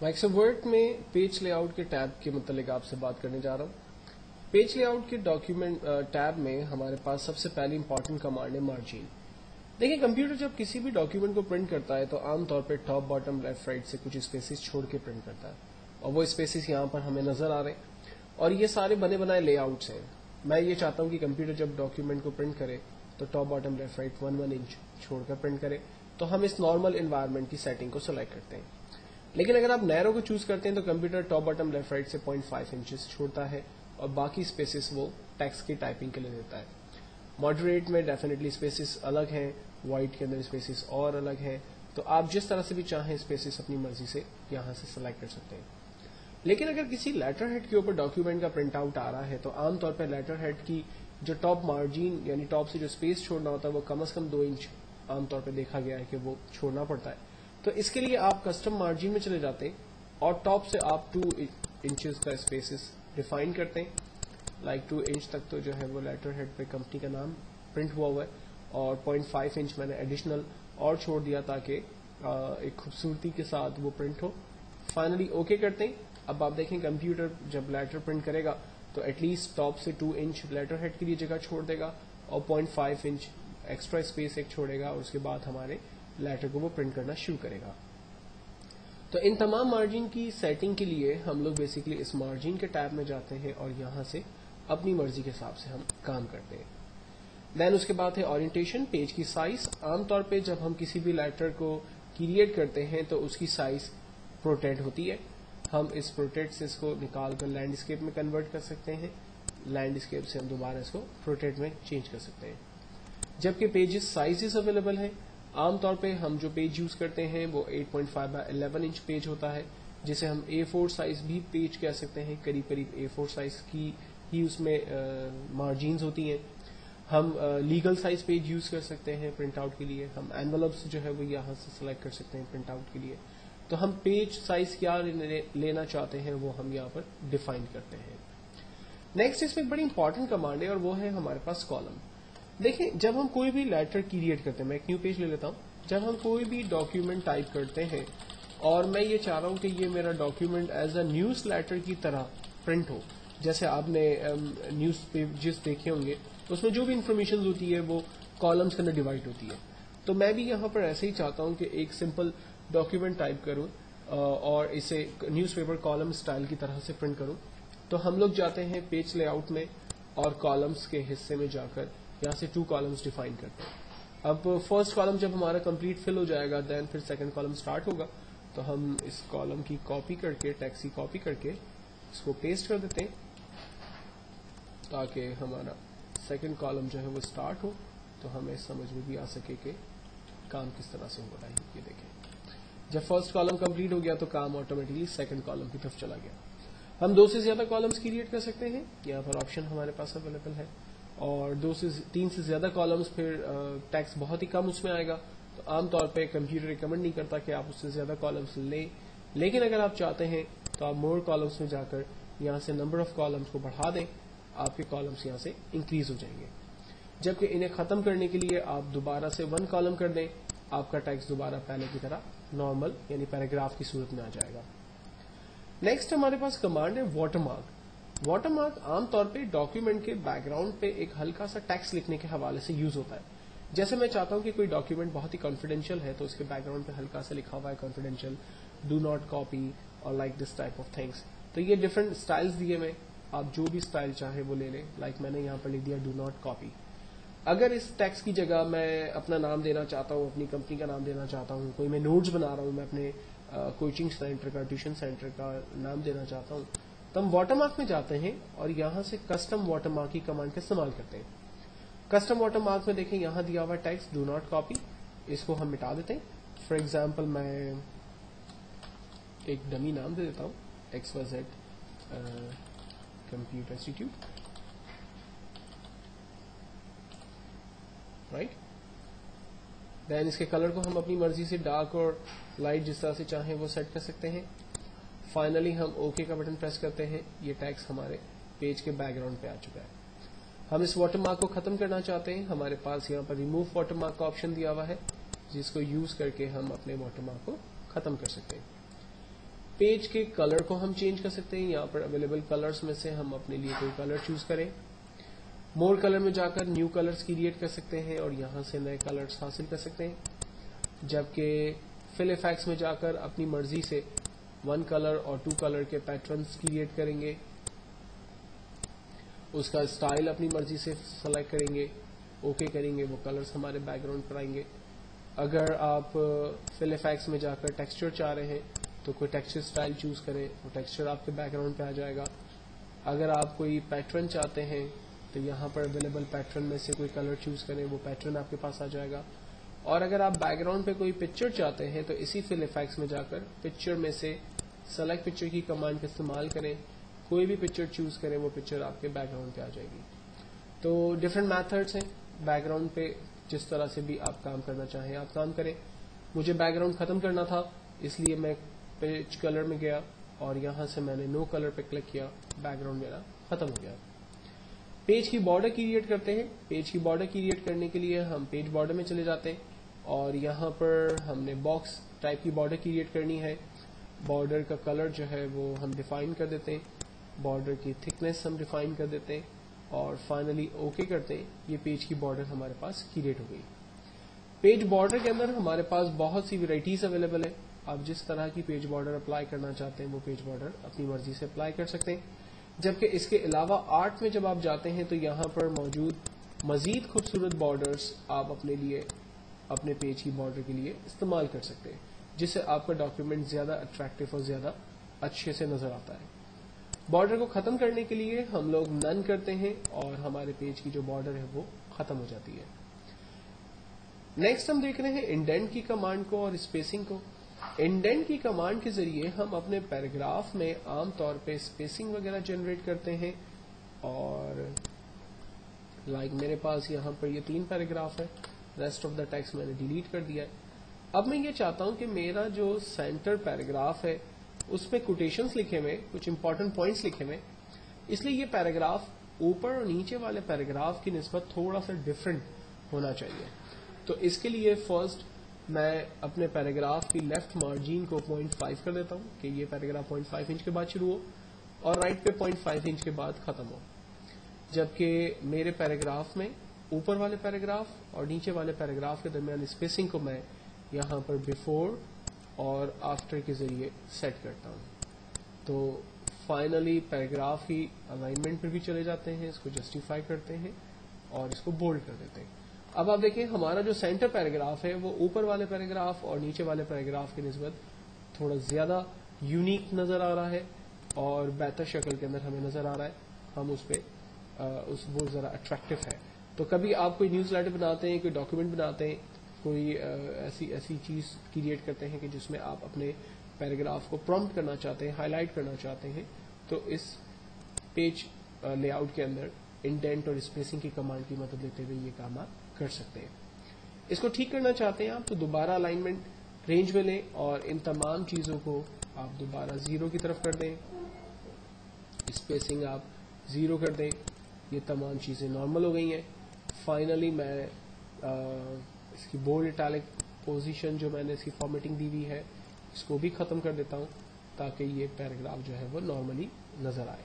Microsoft में page layout के tab के मतलब आपसे बात करने जा रहा हूँ। पेज लेआउट के डॉक्यूमेंट टैब में हमारे पास सबसे पहली इंपॉर्टेंट कमांड है मार्जिन। देखिए, कंप्यूटर जब किसी भी डॉक्यूमेंट को प्रिंट करता है तो आमतौर पर टॉप बॉटम लेफ्ट राइट से कुछ स्पेसिस छोड़ के प्रिंट करता है, और वो स्पेसिस यहाँ पर हमें नजर आ रहे हैं, और ये सारे बने बनाए लेआउट्स हैं। मैं ये चाहता हूँ कि कंप्यूटर जब डॉक्यूमेंट को प्रिंट करे तो top bottom left right 1 inch छोड़कर प्रिंट करे, तो हम इस नॉर्मल एनवायरनमेंट की सेटिंग को सिलेक्ट करते हैं। लेकिन अगर आप नैरो को चूज करते हैं तो computer top bottom left right से 0.5 इंचेस छोड़ता है, और बाकी स्पेसिस वो टेक्स्ट की टाइपिंग के लिए देता है। मॉडरेट में डेफिनेटली स्पेसिस अलग हैं, वाइट के अंदर स्पेसिस और अलग हैं, तो आप जिस तरह से भी चाहें स्पेसिस अपनी मर्जी से यहां से सिलेक्ट कर सकते हैं। लेकिन अगर किसी लेटर हेड के ऊपर डॉक्यूमेंट का प्रिंट आउट आ रहा है तो आमतौर पर लेटर हेड की जो टॉप मार्जिन यानी टॉप से जो स्पेस छोड़ना होता है वो कम से कम 2 इंच आमतौर पर देखा गया है कि वो छोड़ना पड़ता है। तो इसके लिए आप कस्टम मार्जिन में चले जाते हैं और टॉप से आप 2 इंचेस का स्पेसिस डिफाइन करते हैं। लाइक 2 इंच तक तो जो है वो लेटर हेड पे कंपनी का नाम प्रिंट हुआ है, और 0.5 इंच मैंने एडिशनल और छोड़ दिया ताकि एक खूबसूरती के साथ वो प्रिंट हो। फाइनली ओके करते हैं। अब आप देखें कंप्यूटर जब लेटर प्रिंट करेगा तो एटलीस्ट टॉप से 2 इंच लेटर हेड के लिए जगह छोड़ देगा और 0.5 इंच एक्स्ट्रा स्पेस एक छोड़ेगा, और उसके बाद हमारे लेटर को वो प्रिंट करना शुरू करेगा। तो इन तमाम मार्जिन की सेटिंग के लिए हम लोग बेसिकली इस मार्जिन के टैब में जाते हैं और यहां से अपनी मर्जी के हिसाब से हम काम करते हैं। देन उसके बाद है ओरिएंटेशन, पेज की साइज। आमतौर पे जब हम किसी भी लेटर को क्रिएट करते हैं तो उसकी साइज प्रोटेक्ट होती है। हम इस प्रोटेक्ट से इसको निकाल कर लैंडस्केप में कन्वर्ट कर सकते हैं, लैंडस्केप से हम दोबारा इसको प्रोटेक्ट में चेंज कर सकते हैं। जबकि पेजेस साइजेस अवेलेबल हैं। आमतौर पे हम जो पेज यूज करते हैं वो 8.5 बाय 11 इंच पेज होता है, जिसे हम A4 साइज भी पेज कह सकते हैं। करीब करीब A4 साइज की ही उसमें मार्जिन्स होती हैं। हम लीगल साइज पेज यूज कर सकते हैं प्रिंट आउट के लिए। हम एनवलप्स जो है वो यहाँ से सिलेक्ट कर सकते हैं प्रिंट आउट के लिए। तो हम पेज साइज क्या लेना चाहते हैं वो हम यहाँ पर डिफाइन करते हैं। नेक्स्ट इसमें एक बड़ी इंपॉर्टेंट कमांड है और वो है हमारे पास कॉलम। देखिए, जब हम कोई भी लेटर क्रिएट करते हैं, मैं एक न्यू पेज ले लेता हूँ। जब हम कोई भी डॉक्यूमेंट टाइप करते हैं और मैं ये चाह रहा हूँ कि ये मेरा document as a newsletter की तरह प्रिंट हो, जैसे आपने न्यूज पेजेस देखे होंगे उसमें जो भी इंफॉर्मेशन होती है वो कॉलम्स के अंदर डिवाइड होती है। तो मैं भी यहाँ पर ऐसे ही चाहता हूँ कि एक सिंपल डॉक्यूमेंट टाइप करूँ और इसे न्यूज़पेपर कॉलम स्टाइल की तरह से प्रिंट करूँ। तो हम लोग जाते हैं पेज लेआउट में और कॉलम्स के हिस्से में जाकर यहाँ से 2 कॉलम्स डिफाइन करते हैं। अब फर्स्ट कॉलम जब हमारा कंप्लीट फिल हो जाएगा देन फिर सेकंड कॉलम स्टार्ट होगा। तो हम इस कॉलम की कॉपी करके, टेक्स्ट की कॉपी करके इसको पेस्ट कर देते हैं ताकि हमारा सेकंड कॉलम जो है वो स्टार्ट हो, तो हमें समझ में भी आ सके कि काम किस तरह से हो रहा है। ये देखें, जब फर्स्ट कॉलम कंप्लीट हो गया तो काम ऑटोमेटिकली सेकंड कॉलम की तरफ चला गया। हम 2 से ज्यादा कॉलम्स क्रिएट कर सकते हैं, यहाँ पर ऑप्शन हमारे पास अवेलेबल है। और 2 से 3 से ज्यादा कॉलम्स फिर टेक्स्ट बहुत ही कम उसमें आएगा। तो आमतौर पे कंप्यूटर रिकमेंड नहीं करता कि आप उससे ज्यादा कॉलम्स लें, लेकिन अगर आप चाहते हैं तो आप मोर कॉलम्स में जाकर यहाँ से नंबर ऑफ कॉलम्स को बढ़ा दें, आपके कॉलम्स यहाँ से इंक्रीज हो जाएंगे। जबकि इन्हें खत्म करने के लिए आप दोबारा से 1 कॉलम कर दें, आपका टेक्स्ट दोबारा पहले की तरह नॉर्मल यानी पैराग्राफ की सूरत में आ जाएगा। नेक्स्ट हमारे पास कमांड है वाटरमार्क। वाटरमार्क आमतौर पे डॉक्यूमेंट के बैकग्राउंड पे एक हल्का सा टेक्स्ट लिखने के हवाले से यूज होता है। जैसे मैं चाहता हूं कि कोई डॉक्यूमेंट बहुत ही कॉन्फिडेंशियल है तो उसके बैकग्राउंड पे हल्का सा लिखा हुआ है कॉन्फिडेंशियल, डू नॉट कॉपी और like this type of things. तो ये डिफरेंट स्टाइल्स दिए हुए, आप जो भी स्टाइल चाहे वो ले लें। लाइक मैंने यहाँ पर लिख दिया डू नॉट कॉपी। अगर इस टेक्स्ट की जगह मैं अपना नाम देना चाहता हूँ, अपनी कंपनी का नाम देना चाहता हूँ, कोई मैं नोट्स बना रहा हूँ, मैं अपने कोचिंग सेंटर का, ट्यूशन सेंटर का नाम देना चाहता हूँ, तो हम वाटरमार्क में जाते हैं और यहाँ से कस्टम वाटरमार्क की कमांड का इस्तेमाल करते हैं। कस्टम वाटरमार्क में देखें यहाँ दिया हुआ टेक्स्ट डू नॉट कॉपी, इसको हम मिटा देते हैं। फॉर एग्जाम्पल मैं एक डमी नाम दे देता हूँ XYZ computer institute, right. Then इसके कलर को हम अपनी मर्जी से डार्क और लाइट जिस तरह से चाहें वो सेट कर सकते हैं। फाइनली हम ओके का बटन प्रेस करते हैं, ये टेक्स्ट हमारे पेज के बैकग्राउंड पे आ चुका है। हम इस वाटरमार्क को खत्म करना चाहते हैं, हमारे पास यहाँ पर रिमूव वाटरमार्क का ऑप्शन दिया हुआ है जिसको यूज करके हम अपने वाटरमार्क को खत्म कर सकते हैं। पेज के कलर को हम चेंज कर सकते हैं, यहाँ पर अवेलेबल कलर्स में से हम अपने लिए कोई कलर चूज करें। मोर कलर में जाकर न्यू कलर्स क्रिएट कर सकते हैं और यहाँ से नए कलर्स हासिल कर सकते हैं। जबकि फिल इफेक्ट्स में जाकर अपनी मर्जी से 1 कलर और 2 कलर के पैटर्न्स क्रिएट करेंगे, उसका स्टाइल अपनी मर्जी से सेलेक्ट करेंगे, ओके करेंगे, वो कलर्स हमारे बैकग्राउंड पर आएंगे। अगर आप फिल इफेक्ट्स में जाकर टेक्सचर चाह रहे हैं तो कोई टेक्सचर स्टाइल चूज करें, वो टेक्सचर आपके बैकग्राउंड पे आ जाएगा। अगर आप कोई पैटर्न चाहते हैं तो यहाँ पर अवेलेबल पैटर्न में से कोई कलर चूज करें, वो पैटर्न आपके पास आ जाएगा। और अगर आप बैकग्राउंड पे कोई पिक्चर चाहते हैं तो इसी फिल इफेक्ट्स में जाकर पिक्चर में से सेलेक्ट पिक्चर की कमांड का इस्तेमाल करें, कोई भी पिक्चर चूज करें, वो पिक्चर आपके बैकग्राउंड पे आ जाएगी। तो डिफरेंट मेथड्स हैं, बैकग्राउंड पे जिस तरह से भी आप काम करना चाहें आप काम करें। मुझे बैकग्राउंड खत्म करना था, इसलिए मैं पेज कलर में गया और यहाँ से मैंने नो कलर पे क्लिक किया, बैकग्राउंड मेरा खत्म हो गया। पेज की बॉर्डर क्रिएट करते हैं। पेज की बॉर्डर क्रिएट करने के लिए हम पेज बॉर्डर में चले जाते हैं और यहाँ पर हमने बॉक्स टाइप की बॉर्डर क्रिएट करनी है। बॉर्डर का कलर जो है वो हम डिफाइन कर देते हैं, बॉर्डर की थिकनेस हम डिफाइन कर देते हैं और फाइनली ओके करते हैं। ये पेज की बॉर्डर हमारे पास क्रिएट हो गई। पेज बॉर्डर के अंदर हमारे पास बहुत सी वेराइटीज अवेलेबल है। आप जिस तरह की पेज बॉर्डर अप्लाई करना चाहते हैं वो पेज बॉर्डर अपनी मर्जी से अप्लाई कर सकते हैं। जबकि इसके अलावा आर्ट में जब आप जाते हैं तो यहाँ पर मौजूद मजीद खूबसूरत बॉर्डर्स आप अपने लिए अपने पेज की बॉर्डर के लिए इस्तेमाल कर सकते हैं, जिससे आपका डॉक्यूमेंट ज्यादा अट्रैक्टिव और ज्यादा अच्छे से नजर आता है। बॉर्डर को खत्म करने के लिए हम लोग नन करते हैं और हमारे पेज की जो बॉर्डर है वो खत्म हो जाती है। नेक्स्ट हम देख रहे हैं इंडेंट की कमांड को और स्पेसिंग को। इंडेंट की कमांड के जरिए हम अपने पैराग्राफ में आमतौर पे स्पेसिंग वगैरह जनरेट करते हैं। और मेरे पास यहाँ पर ये 3 पैराग्राफ है, रेस्ट ऑफ द टेक्स्ट मैंने डिलीट कर दिया है। अब मैं ये चाहता हूं कि मेरा जो सेंटर पैराग्राफ है उसमें कोटेशंस लिखे हुए, कुछ इंपॉर्टेंट पॉइंट्स लिखे हुए, इसलिए ये पैराग्राफ ऊपर और नीचे वाले पैराग्राफ की निस्बत थोड़ा सा डिफरेंट होना चाहिए। तो इसके लिए फर्स्ट मैं अपने पैराग्राफ की लेफ्ट मार्जिन को 0.5 कर देता हूं कि ये पैराग्राफ 0.5 इंच के बाद शुरू हो और राइट पे 0.5 इंच के बाद खत्म हो। जबकि मेरे पैराग्राफ में ऊपर वाले पैराग्राफ और नीचे वाले पैराग्राफ के दरमियान स्पेसिंग को मैं यहाँ पर बिफोर और आफ्टर के जरिए सेट करता हूँ। तो फाइनली पैराग्राफ की अलाइनमेंट पर भी चले जाते हैं, इसको जस्टिफाई करते हैं और इसको बोल्ड कर देते हैं। अब आप देखें हमारा जो सेंटर पैराग्राफ है वो ऊपर वाले पैराग्राफ और नीचे वाले पैराग्राफ की निस्बत थोड़ा ज्यादा यूनिक नजर आ रहा है और बेहतर शक्ल के अंदर हमें नजर आ रहा है। हम उस पर वो जरा अट्रैक्टिव है। तो कभी आप कोई न्यूज लेटर बनाते हैं, कोई डॉक्यूमेंट बनाते हैं, कोई ऐसी चीज क्रिएट करते हैं कि जिसमें आप अपने पैराग्राफ को प्रॉम्प्ट करना चाहते हैं, हाईलाइट करना चाहते हैं, तो इस पेज लेआउट के अंदर इंडेंट और स्पेसिंग की कमांड की मदद लेते हुए ये काम आप कर सकते हैं। इसको ठीक करना चाहते हैं आप तो दोबारा अलाइनमेंट रेंज में लें और इन तमाम चीजों को आप दोबारा 0 की तरफ कर दें, स्पेसिंग आप 0 कर दें, ये तमाम चीजें नॉर्मल हो गई हैं। फाइनली मैं इसकी बोल्ड इटैलिक पोजीशन जो मैंने इसकी फॉर्मेटिंग दी हुई है इसको भी खत्म कर देता हूं ताकि ये पैराग्राफ जो है वो नॉर्मली नजर आए।